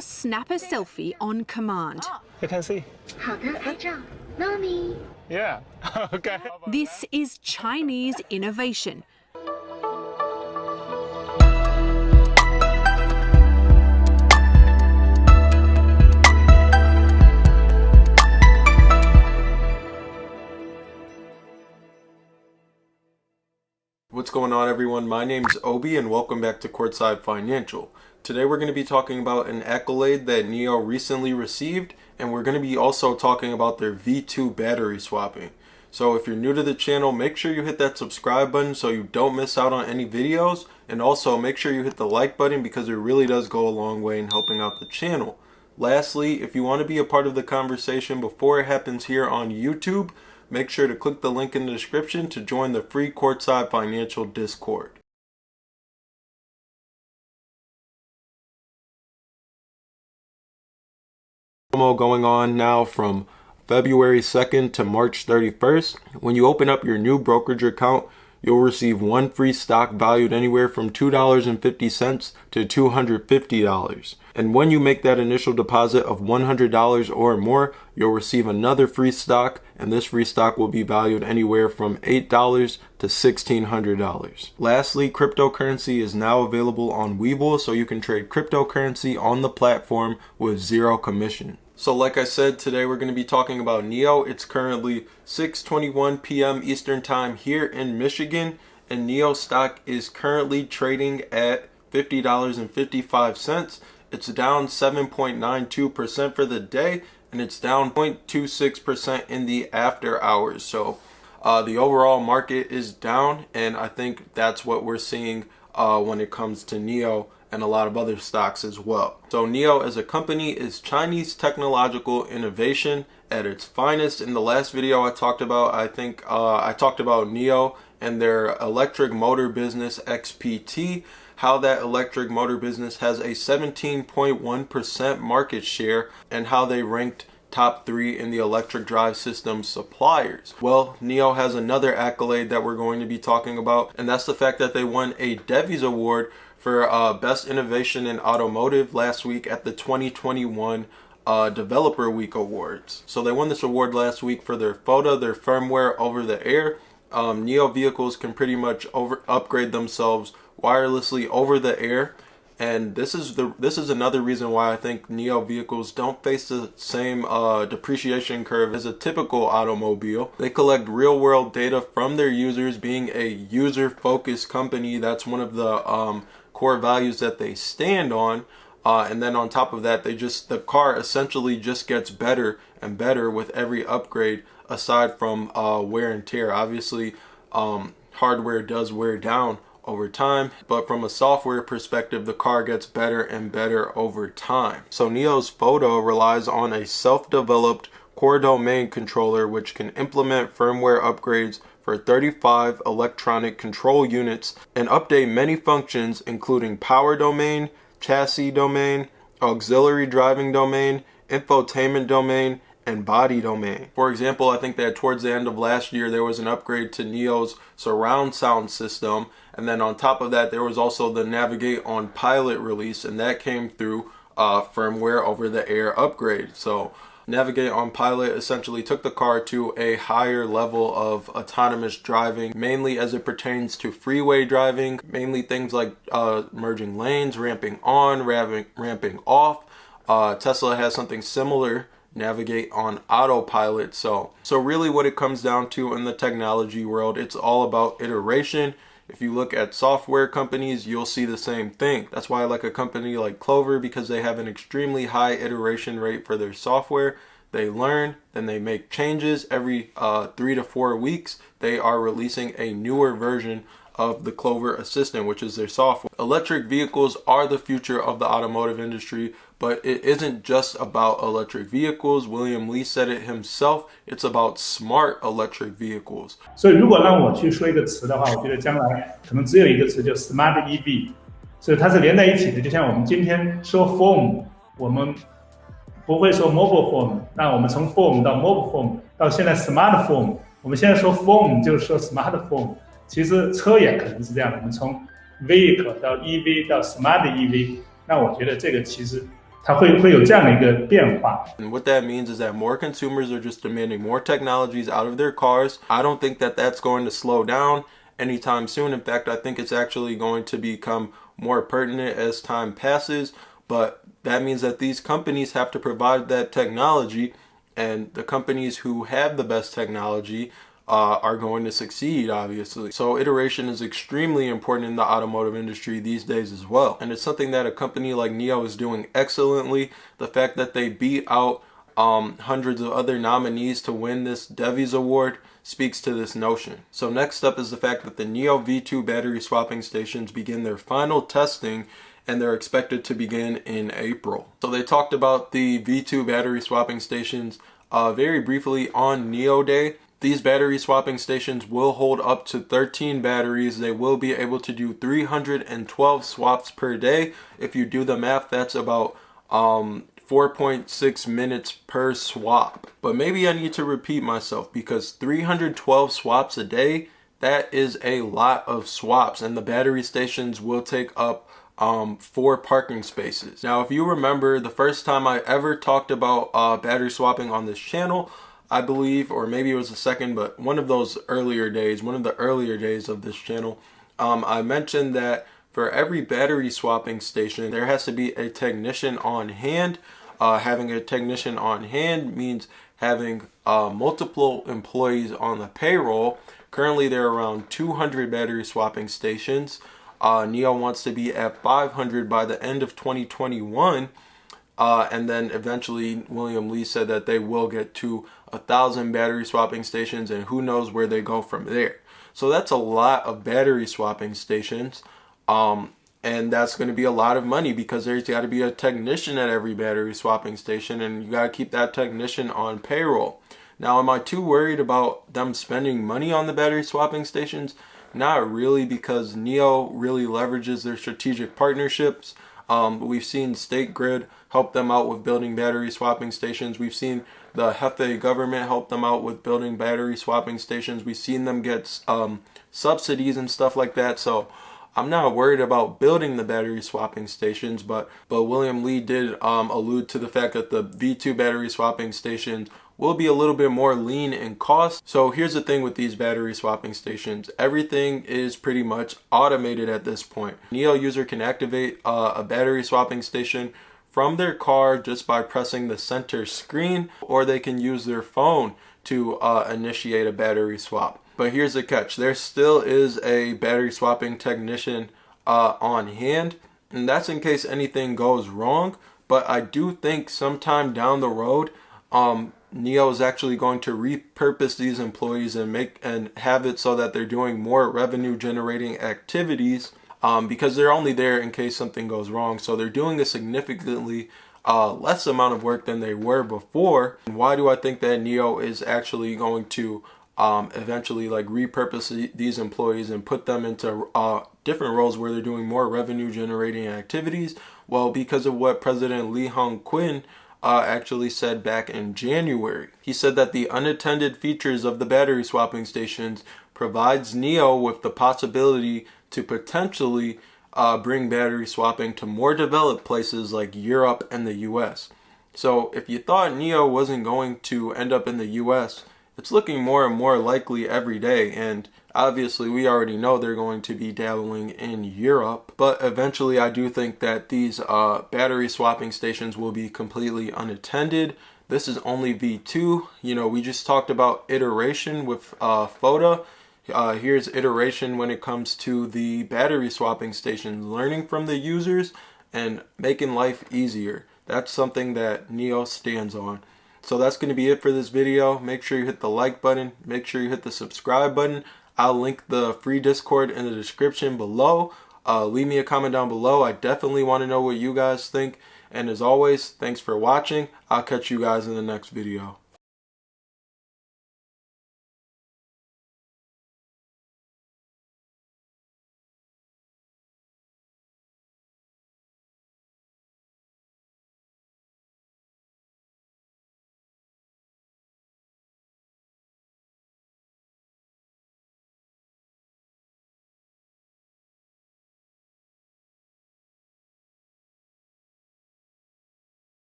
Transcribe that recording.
snap a selfie on command. You can see. 好的，合照。Mommy. Yeah. Okay. This is Chinese innovation. What's going on, everyone? My name's Obi and welcome back to Courtside Financial. Today we're going to be talking about an accolade that NIO recently received, and we're going to be also talking about their V2 battery swapping. So if you're new to the channel, make sure you hit that subscribe button so you don't miss out on any videos, and also make sure you hit the like button because it really does go a long way in helping out the channel. Lastly, if you want to be a part of the conversation before it happens here on YouTube, make sure to click the link in the description to join the free Courtside Financial Discord. Promo going on now from February 2nd to March 31st. When you open up your new brokerage account, you'll receive one free stock valued anywhere from $2.50 to $250. And when you make that initial deposit of $100 or more, you'll receive another free stock, and this free stock will be valued anywhere from $8 to $1,600. Lastly, cryptocurrency is now available on WeBull, so you can trade cryptocurrency on the platform with zero commission. So like I said, today we're going to be talking about NIO. It's currently 6:21 p.m. Eastern Time here in Michigan, and NIO stock is currently trading at $50.55. It's down 7.92% for the day, and it's down 0.26% in the after hours. So the overall market is down, and I think that's what we're seeing when it comes to NIO and a lot of other stocks as well. So NIO as a company is Chinese technological innovation at its finest. In the last video I talked about, I talked about NIO and their electric motor business XPT, how that electric motor business has a 17.1% market share, and how they ranked top 3 in the electric drive system suppliers. Well, NIO has another accolade that we're going to be talking about, and that's the fact that they won a Devies Award for Best Innovation in Automotive last week at the 2021 Developer Week Awards. So they won this award last week for their FOTA, their Firmware Over The Air. NIO vehicles can pretty much upgrade themselves wirelessly over the air, and this is another reason why I think NIO vehicles don't face the same depreciation curve as a typical automobile. They collect real-world data from their users. Being a user-focused company, that's one of the core values that they stand on, and then on top of that, the car essentially just gets better and better with every upgrade, aside from wear and tear. Obviously, hardware does wear down over time, but from a software perspective, the car gets better and better over time. So NIO's FOTA relies on a self-developed core domain controller which can implement firmware upgrades for 35 electronic control units and update many functions, including power domain, chassis domain, auxiliary driving domain, infotainment domain, and body domain. For example, I think that towards the end of last year there was an upgrade to NIO's surround sound system, and then on top of that there was also the Navigate on Pilot release, and that came through firmware over the air upgrade. So Navigate on Pilot essentially took the car to a higher level of autonomous driving, mainly as it pertains to freeway driving, mainly things like merging lanes, ramping on, ramping off. Tesla has something similar, Navigate on Autopilot. So really what it comes down to in the technology world, it's all about iteration. If you look at software companies, you'll see the same thing. That's why I like a company like Clover, because they have an extremely high iteration rate for their software. They learn, then they make changes every 3 to 4 weeks. They are releasing a newer version of the Clover Assistant, which is their software. Electric vehicles are the future of the automotive industry, but it isn't just about electric vehicles. William Li said it himself, it's about smart electric vehicles. 所以如果让我去说一个词的话，我觉得将来可能只有一个词，就 smart EV， 所以它是连在一起的。就像我们今天说 phone， 我们不会说 mobile phone， 那我们从 phone 到 mobile phone 到现在 smartphone， 我们现在说 phone 就是说 smartphone。其实车也可能是这样的，我们从 vehicle 到 EV 到 smart EV， 那我觉得这个其实它会有这样的一个变化。 And what that means is that more consumers are just demanding more technologies out of their cars. I don't think that that's going to slow down anytime soon. In fact, I think it's actually going to become more pertinent as time passes. But that means that these companies have to provide that technology, and the companies who have the best technology are going to succeed, obviously. So iteration is extremely important in the automotive industry these days as well. And it's something that a company like NIO is doing excellently. The fact that they beat out hundreds of other nominees to win this Devies Award speaks to this notion. So next up is the fact that the NIO V2 battery swapping stations begin their final testing, and they're expected to begin in April. So they talked about the V2 battery swapping stations very briefly on NIO Day. These battery swapping stations will hold up to 13 batteries. They will be able to do 312 swaps per day. If you do the math, that's about 4.6 minutes per swap. But maybe I need to repeat myself, because 312 swaps a day, that is a lot of swaps, and the battery stations will take up 4 parking spaces. Now, if you remember, the first time I ever talked about battery swapping on this channel, I believe, or maybe it was the second, but one of the earlier days of this channel, I mentioned that for every battery swapping station, there has to be a technician on hand. Having a technician on hand means having multiple employees on the payroll. Currently, there are around 200 battery swapping stations. NIO wants to be at 500 by the end of 2021. And then eventually William Li said that they will get to 1,000 battery swapping stations, and who knows where they go from there. So that's a lot of battery swapping stations. And that's going to be a lot of money, because there's got to be a technician at every battery swapping station, and you got to keep that technician on payroll. Now, am I too worried about them spending money on the battery swapping stations? Not really, because NIO really leverages their strategic partnerships. We've seen State Grid help them out with building battery swapping stations. We've seen the Hefei government help them out with building battery swapping stations. We've seen them get subsidies and stuff like that. So I'm not worried about building the battery swapping stations, but William Li did allude to the fact that the V2 battery swapping stations will be a little bit more lean in cost. So here's the thing with these battery swapping stations. Everything is pretty much automated at this point. NIO user can activate a battery swapping station from their car just by pressing the center screen, or they can use their phone to initiate a battery swap. But here's the catch. There still is a battery swapping technician on hand, and that's in case anything goes wrong. But I do think sometime down the road, NIO is actually going to repurpose these employees and have it so that they're doing more revenue generating activities, because they're only there in case something goes wrong. So they're doing a significantly less amount of work than they were before. And why do I think that NIO is actually going to eventually repurpose these employees and put them into different roles where they're doing more revenue generating activities? Well, because of what President Lee Hung-Quinn actually said back in January. He said that the unattended features of the battery swapping stations provides NIO with the possibility to potentially bring battery swapping to more developed places like Europe and the US. So if you thought NIO wasn't going to end up in the US, it's looking more and more likely every day, and obviously we already know they're going to be dabbling in Europe, but eventually I do think that these battery swapping stations will be completely unattended. This is only V2. You know, we just talked about iteration with FOTA. Here's iteration when it comes to the battery swapping stations, learning from the users and making life easier. That's something that NIO stands on. So that's going to be it for this video. Make sure you hit the like button. Make sure you hit the subscribe button. I'll link the free Discord in the description below. Leave me a comment down below. I definitely want to know what you guys think. And as always, thanks for watching. I'll catch you guys in the next video.